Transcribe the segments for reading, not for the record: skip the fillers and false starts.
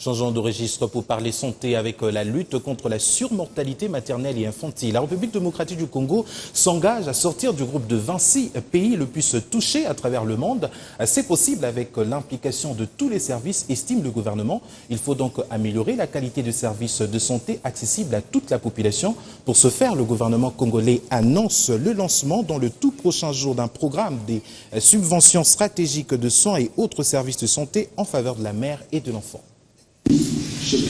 Changeons de registre pour parler santé avec la lutte contre la surmortalité maternelle et infantile. La République démocratique du Congo s'engage à sortir du groupe de 26 pays le plus touchés à travers le monde. C'est possible avec l'implication de tous les services, estime le gouvernement. Il faut donc améliorer la qualité de services de santé accessibles à toute la population. Pour ce faire, le gouvernement congolais annonce le lancement dans le tout prochain jour d'un programme des subventions stratégiques de soins et autres services de santé en faveur de la mère et de l'enfant.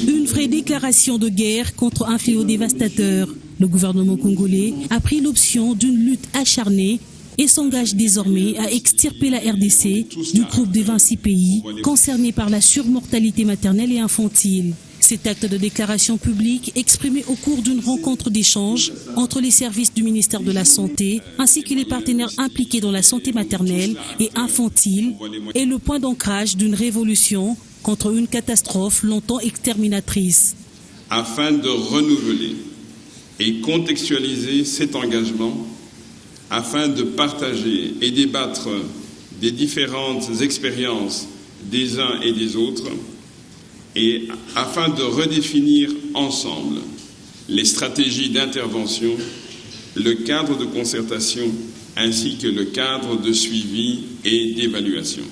Une vraie déclaration de guerre contre un fléau dévastateur. Le gouvernement congolais a pris l'option d'une lutte acharnée et s'engage désormais à extirper la RDC du groupe des 26 pays concernés par la surmortalité maternelle et infantile. Cet acte de déclaration publique exprimé au cours d'une rencontre d'échange entre les services du ministère de la Santé ainsi que les partenaires impliqués dans la santé maternelle et infantile est le point d'ancrage d'une révolution contre une catastrophe longtemps exterminatrice. Afin de renouveler et contextualiser cet engagement, afin de partager et débattre des différentes expériences des uns et des autres, et afin de redéfinir ensemble les stratégies d'intervention, le cadre de concertation ainsi que le cadre de suivi et d'évaluation.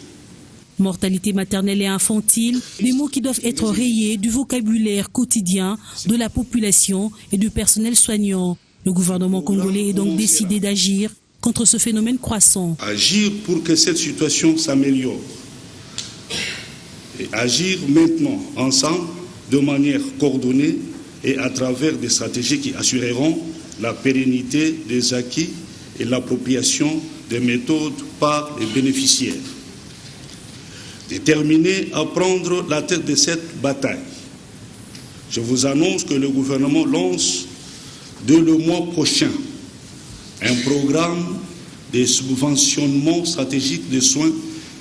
Mortalité maternelle et infantile, des mots qui doivent être rayés du vocabulaire quotidien de la population et du personnel soignant. Le gouvernement congolais est donc décidé d'agir contre ce phénomène croissant. Agir pour que cette situation s'améliore. Et agir maintenant, ensemble, de manière coordonnée et à travers des stratégies qui assureront la pérennité des acquis et l'appropriation des méthodes par les bénéficiaires. Déterminé à prendre la tête de cette bataille, je vous annonce que le gouvernement lance dès le mois prochain un programme de subventionnement stratégique de soins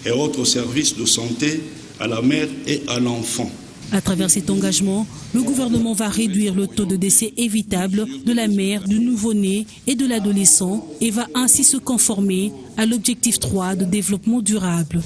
et autres services de santé à la mère et à l'enfant. À travers cet engagement, le gouvernement va réduire le taux de décès évitable de la mère, du nouveau-né et de l'adolescent et va ainsi se conformer à l'objectif 3 de développement durable.